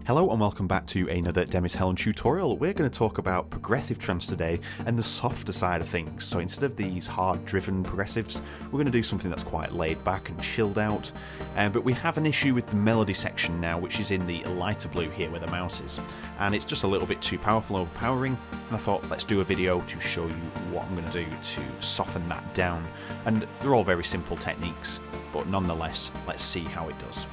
Hello and welcome back to another Demis Hellen tutorial. We're going to talk about progressive trance today and the softer side of things. So instead of these hard driven progressives, we're going to do something that's quite laid back and chilled out. But we have an issue with the melody section now, which is in the lighter blue here where the mouse is. And it's just a little bit too powerful, overpowering. And I thought, let's do a video to show you what I'm going to do to soften that down. And they're all very simple techniques, but nonetheless, let's see how it does.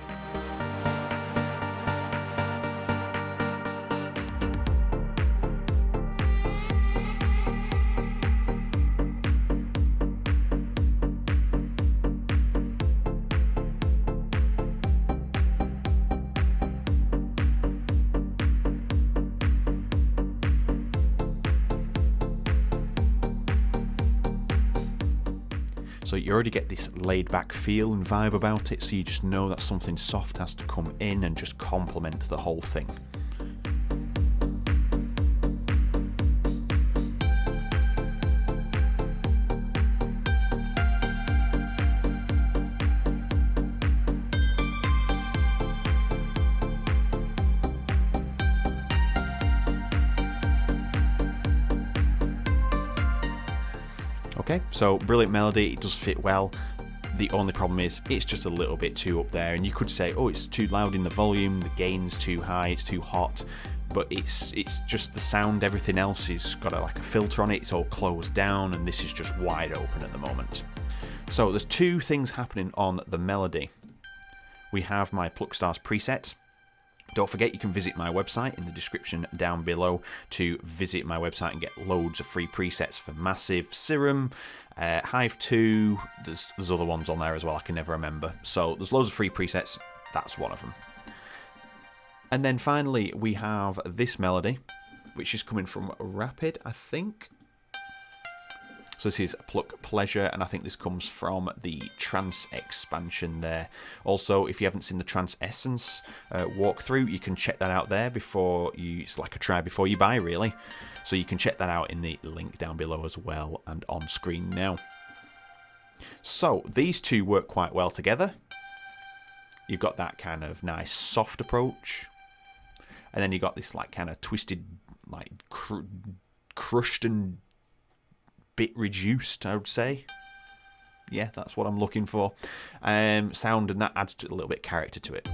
So you already get this laid back feel and vibe about it, so you just know that something soft has to come in and just complement the whole thing. Okay, so brilliant melody, it does fit well. The only problem is it's just a little bit too up there, and you could say, oh, it's too loud in the volume, the gain's too high, it's too hot, but it's just the sound. Everything else is got like a filter on it, it's all closed down, and this is just wide open at the moment. So there's two things happening on the melody. We have my Pluck Stars preset. Don't forget you can visit my website in the description down below to visit my website and get loads of free presets for Massive, Serum, Hive 2, there's other ones on there as well, I can never remember. So there's loads of free presets, that's one of them. And then finally we have this melody, which is coming from Rapid, I think. So this is Pluck Pleasure, and I think this comes from the Trance expansion there. Also, if you haven't seen the Trance Essence walkthrough, you can check that out there before you, it's like a try before you buy really. So you can check that out in the link down below as well and on screen now. So these two work quite well together. You've got that kind of nice soft approach, and then you got this like kind of twisted, like crushed and bit reduced, I would say. Yeah, that's what I'm looking for. Sound, and that adds a little bit of character to it.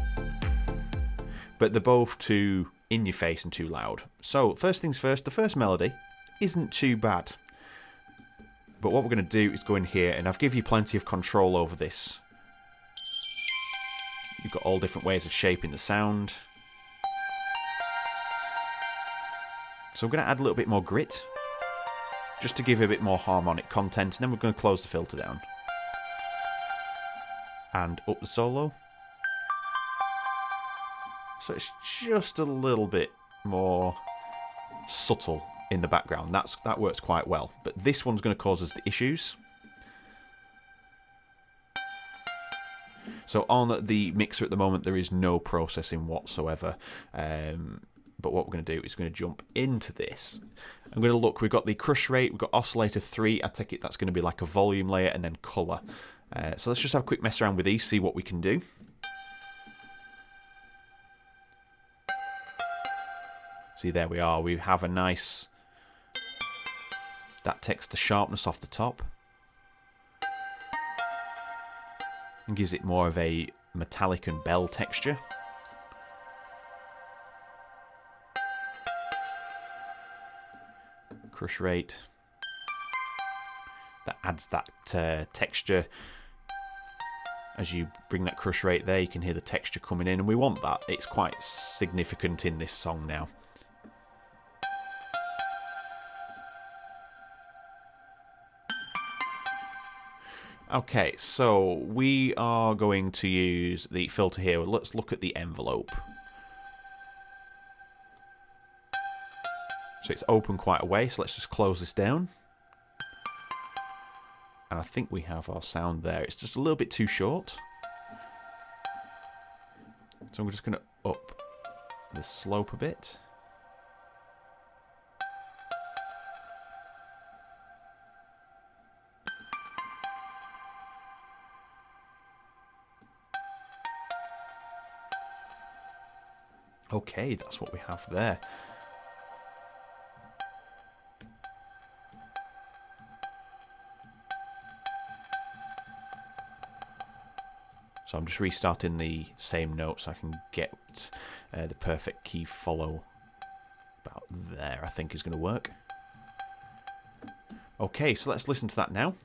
But they're both too in your face and too loud. So first things first, the first melody isn't too bad. But what we're going to do is go in here, and I've given you plenty of control over this. You've got all different ways of shaping the sound. So I'm going to add a little bit more grit, just to give it a bit more harmonic content, and then we're going to close the filter down. And up the solo. So it's just a little bit more subtle in the background. That works quite well. But this one's going to cause us the issues. So on the mixer at the moment, there is no processing whatsoever. But what we're going to do is going to jump into this. I'm going to look, we've got the crush rate, we've got oscillator 3, I take it that's going to be like a volume layer, and then colour. So let's just have a quick mess around with these, see what we can do. See, there we are, we have a nice, that takes the sharpness off the top and gives it more of a metallic and bell texture. Crush rate, that adds that texture. As you bring that crush rate there, you can hear the texture coming in, and we want that. It's quite significant in this song now. Okay, so we are going to use the filter here. Let's look at the envelope. So it's open quite a way, so let's just close this down. And I think we have our sound there. It's just a little bit too short. So I'm just going to up the slope a bit. Okay, that's what we have there. So I'm just restarting the same note so I can get the perfect key follow about there, I think is going to work. Okay, so let's listen to that now.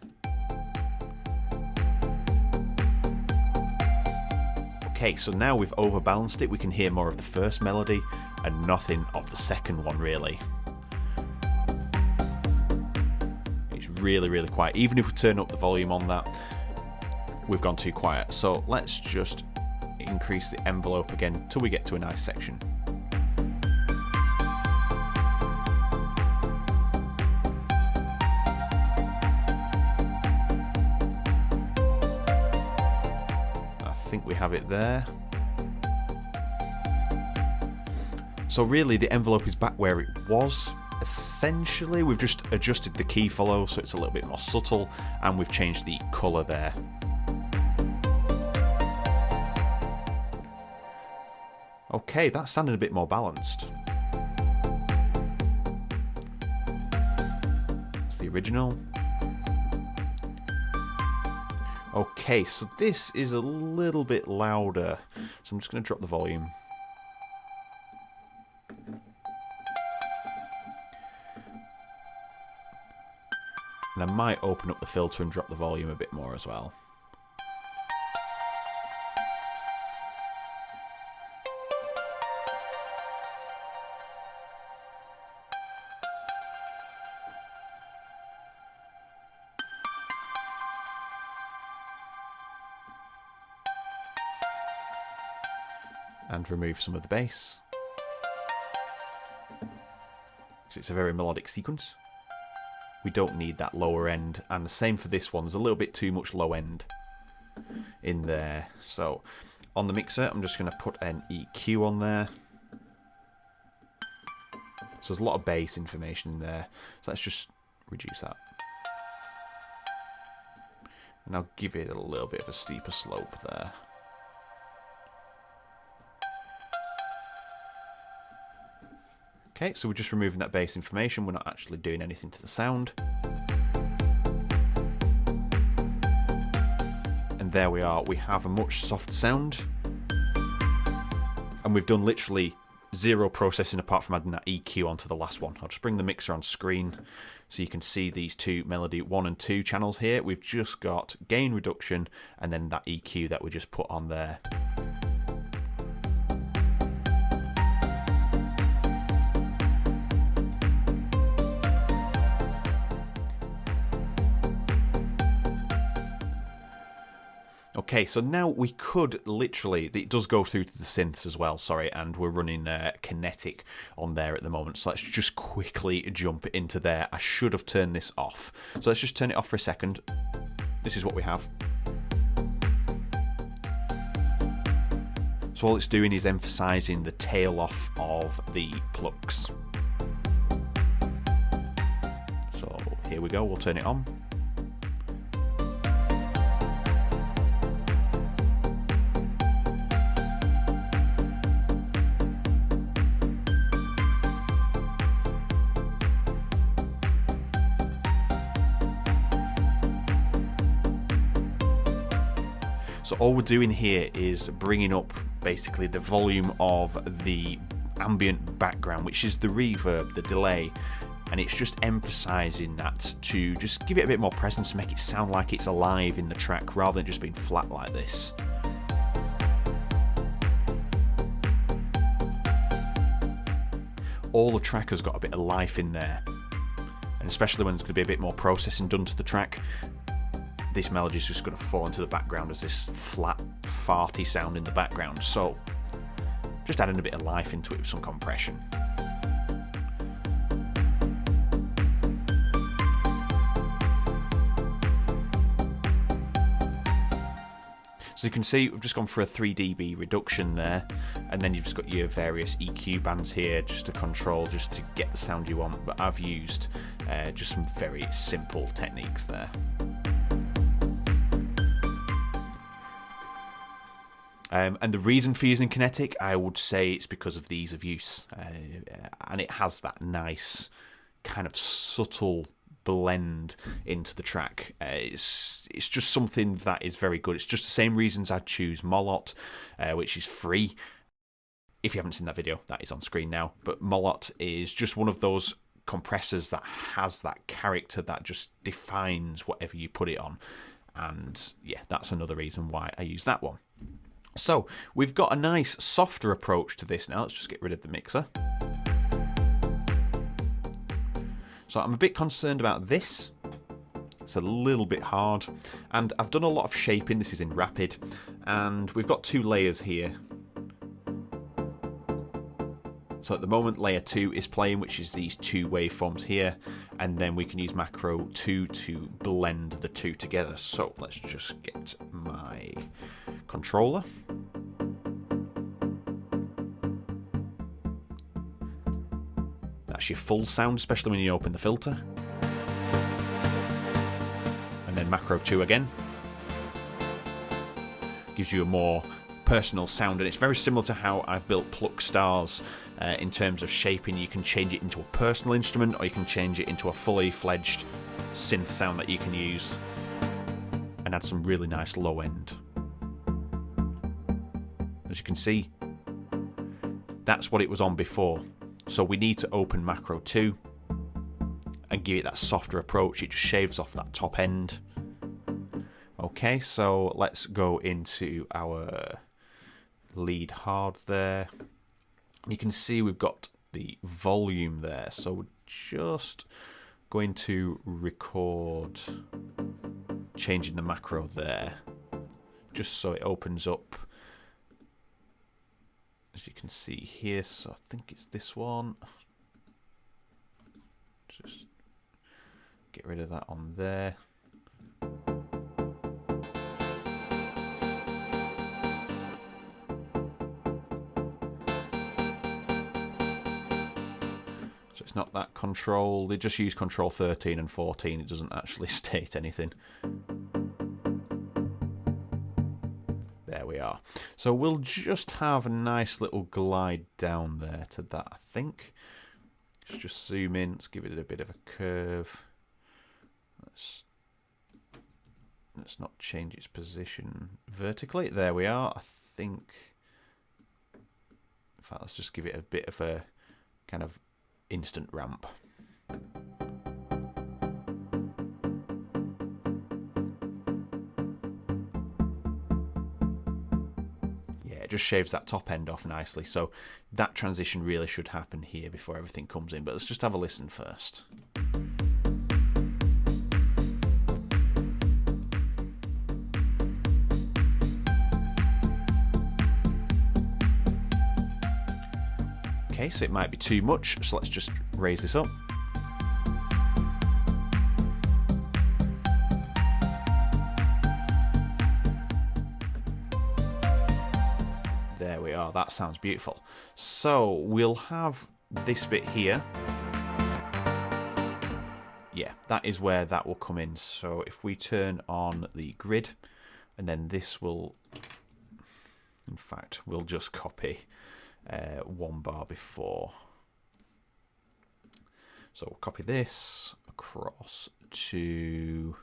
Okay, so now we've overbalanced it, we can hear more of the first melody and nothing of the second one really. It's really, really quiet. Even if we turn up the volume on that, we've gone too quiet. So let's just increase the envelope again till we get to a nice section. I think we have it there. So really the envelope is back where it was. Essentially we've just adjusted the key follow so it's a little bit more subtle, and we've changed the colour there. Okay, that sounded a bit more balanced. That's the original. Okay, so this is a little bit louder. So I'm just going to drop the volume. And I might open up the filter and drop the volume a bit more as well. And remove some of the bass, because it's a very melodic sequence. We don't need that lower end, and the same for this one. There's a little bit too much low end in there. So on the mixer I'm just going to put an EQ on there. So there's a lot of bass information in there, so let's just reduce that. And I'll give it a little bit of a steeper slope there. Okay, so we're just removing that bass information, we're not actually doing anything to the sound. And there we are, we have a much softer sound. And we've done literally zero processing apart from adding that EQ onto the last one. I'll just bring the mixer on screen so you can see these two melody 1 and 2 channels here. We've just got gain reduction and then that EQ that we just put on there. Okay, so now we could literally, it does go through to the synths as well, sorry, and we're running kinetic on there at the moment, so let's just quickly jump into there. I should have turned this off, so let's just turn it off for a second. This is what we have. So all it's doing is emphasising the tail off of the plucks. So here we go, we'll turn it on. So all we're doing here is bringing up basically the volume of the ambient background, which is the reverb, the delay, and it's just emphasising that to just give it a bit more presence, to make it sound like it's alive in the track rather than just being flat like this. All the track has got a bit of life in there, and especially when there's going to be a bit more processing done to the track, this melody is just going to fall into the background as this flat, farty sound in the background. So just adding a bit of life into it with some compression. So you can see we've just gone for a 3 dB reduction there, and then you've just got your various EQ bands here just to control, just to get the sound you want, but I've used just some very simple techniques there. And the reason for using kinetic, I would say it's because of the ease of use. And it has that nice kind of subtle blend into the track. It's just something that is very good. It's just the same reasons I'd choose Molot, which is free. If you haven't seen that video, that is on screen now. But Molot is just one of those compressors that has that character that just defines whatever you put it on. And yeah, that's another reason why I use that one. So we've got a nice softer approach to this now. Let's just get rid of the mixer. So I'm a bit concerned about this. It's a little bit hard. And I've done a lot of shaping. This is in Rapid. And we've got 2 layers here. So at the moment, layer 2 is playing, which is these 2 waveforms here. And then we can use macro 2 to blend the 2 together. So let's just get my controller. That's your full sound, especially when you open the filter. And then macro 2 again. Gives you a more personal sound, and it's very similar to how I've built Pluck Stars in terms of shaping. You can change it into a personal instrument, or you can change it into a fully fledged synth sound that you can use and add some really nice low end. As you can see, that's what it was on before. So we need to open macro 2 and give it that softer approach. It just shaves off that top end. Okay, so let's go into our lead hard there. You can see we've got the volume there, so we're just going to record changing the macro there, just so it opens up, as you can see here. So I think it's this one. Just get rid of that on there. It's not that control. They just use control 13 and 14. It doesn't actually state anything. There we are. So we'll just have a nice little glide down there to that, I think. Let's just zoom in. Let's give it a bit of a curve. Let's not change its position vertically. There we are. I think. In fact, let's just give it a bit of a kind of instant ramp. Yeah, it just shaves that top end off nicely. So that transition really should happen here before everything comes in. But let's just have a listen first. Okay, so it might be too much, so let's just raise this up. There we are, that sounds beautiful. So we'll have this bit here. Yeah, that is where that will come in. So if we turn on the grid, and then this will, in fact, we'll just copy 1 bar before. So we'll copy this across to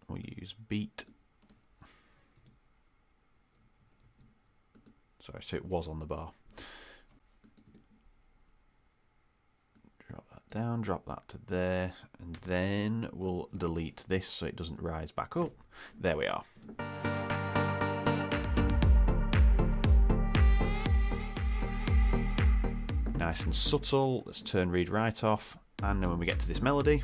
we'll use beat. Sorry, so it was on the bar. Drop that down, drop that to there, and then we'll delete this so it doesn't rise back up. There we are. Nice and subtle. Let's turn read write off, and then when we get to this melody,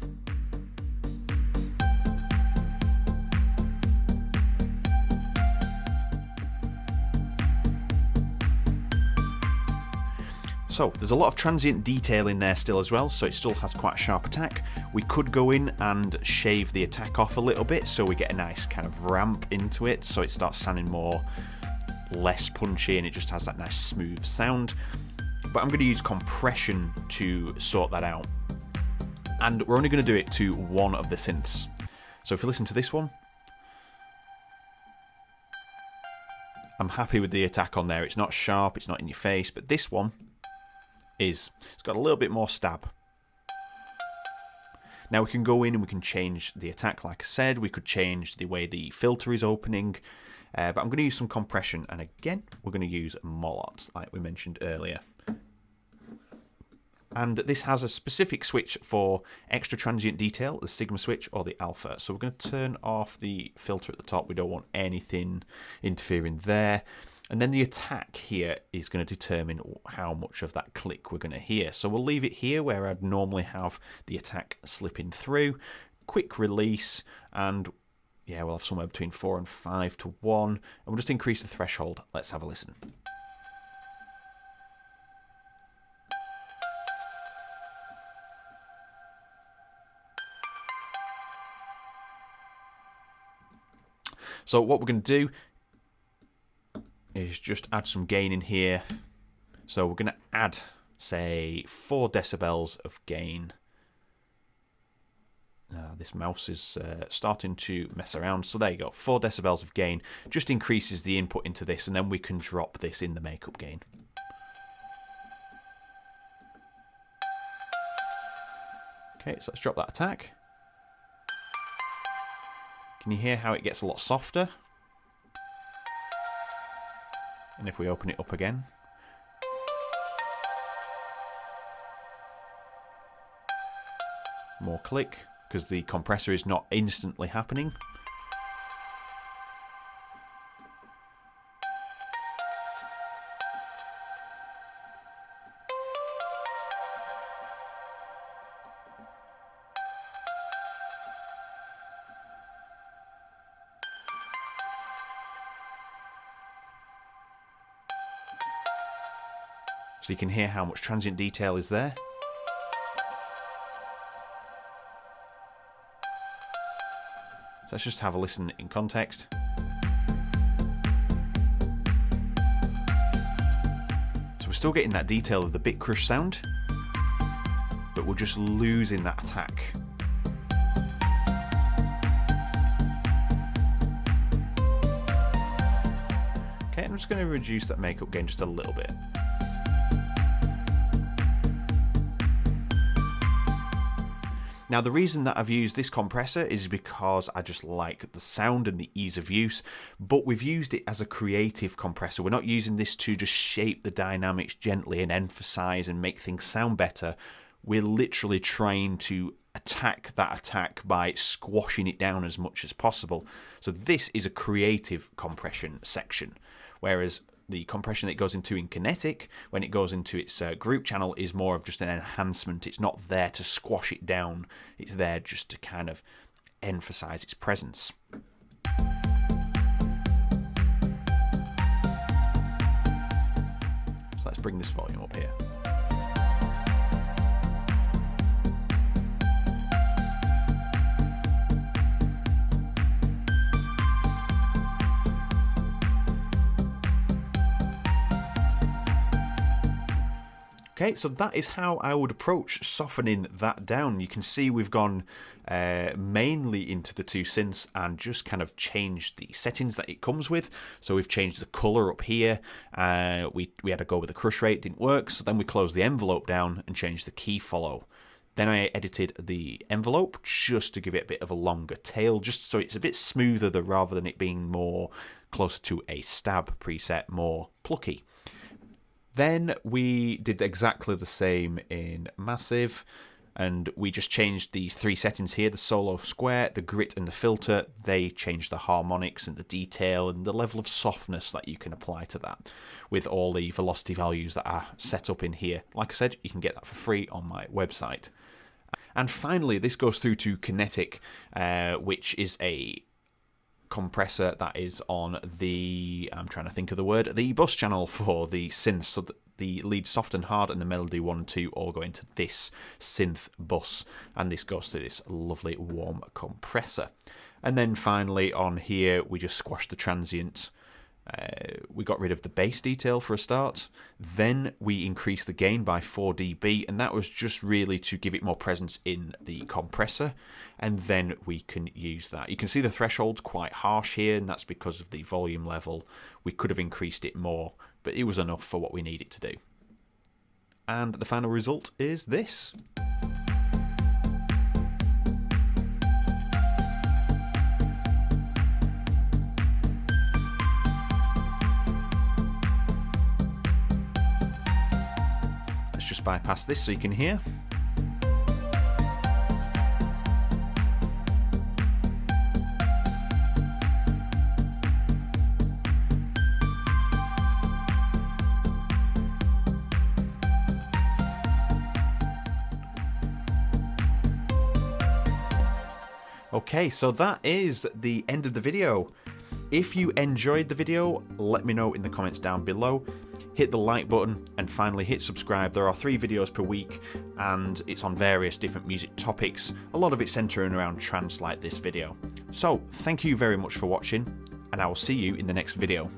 so there's a lot of transient detail in there still as well, so it still has quite a sharp attack. We could go in and shave the attack off a little bit so we get a nice kind of ramp into it, so it starts sounding more less punchy and it just has that nice smooth sound. But I'm going to use compression to sort that out. And we're only going to do it to one of the synths. So if you listen to this one, I'm happy with the attack on there. It's not sharp, it's not in your face, but this one is. It's got a little bit more stab. Now we can go in and we can change the attack, like I said. We could change the way the filter is opening. But I'm going to use some compression. And again, we're going to use Molot, like we mentioned earlier. And this has a specific switch for extra transient detail, the Sigma switch or the Alpha. So we're going to turn off the filter at the top. We don't want anything interfering there. And then the attack here is going to determine how much of that click we're going to hear. So we'll leave it here where I'd normally have the attack slipping through. Quick release, and yeah, we'll have somewhere between 4 and 5 to 1. And we'll just increase the threshold. Let's have a listen. So what we're going to do is just add some gain in here. So we're going to add, say, 4 decibels of gain. This mouse is starting to mess around. So there you go, 4 decibels of gain. Just increases the input into this, and then we can drop this in the makeup gain. Okay, so let's drop that attack. Can you hear how it gets a lot softer? And if we open it up again, more click, because the compressor is not instantly happening. So you can hear how much transient detail is there. So let's just have a listen in context. So we're still getting that detail of the bit crush sound, but we're just losing that attack. Okay, I'm just going to reduce that makeup gain just a little bit. Now, the reason that I've used this compressor is because I just like the sound and the ease of use, but we've used it as a creative compressor. We're not using this to just shape the dynamics gently and emphasize and make things sound better. We're literally trying to attack that attack by squashing it down as much as possible. So this is a creative compression section, whereas the compression that it goes into in Kinetic, when it goes into its group channel, is more of just an enhancement. It's not there to squash it down. It's there just to kind of emphasize its presence. So let's bring this volume up here. Okay, so that is how I would approach softening that down. You can see we've gone mainly into the 2 synths and just kind of changed the settings that it comes with. So we've changed the colour up here. We had to go with the crush rate, didn't work. So then we closed the envelope down and changed the key follow. Then I edited the envelope just to give it a bit of a longer tail, just so it's a bit smoother rather than it being more closer to a stab preset, more plucky. Then we did exactly the same in Massive, and we just changed these 3 settings here, the solo square, the grit and the filter. They changed the harmonics and the detail and the level of softness that you can apply to that with all the velocity values that are set up in here. Like I said, you can get that for free on my website. And finally, this goes through to Kinetic, which is a compressor that is on the, I'm trying to think of the word, the bus channel for the synths. So the lead soft and hard and the melody 1 and 2 all go into this synth bus, and this goes to this lovely warm compressor. And then finally on here we just squash the transient We got rid of the bass detail for a start. Then we increased the gain by 4 dB, and that was just really to give it more presence in the compressor. And then we can use that. You can see the threshold's quite harsh here, and that's because of the volume level. We could have increased it more, but it was enough for what we need it to do. And the final result is this. Just bypass this so you can hear. Okay, so that is the end of the video. If you enjoyed the video, let me know in the comments down below. Hit the like button and finally hit subscribe. There are 3 videos per week and it's on various different music topics, a lot of it centering around trance like this video. So thank you very much for watching, and I will see you in the next video.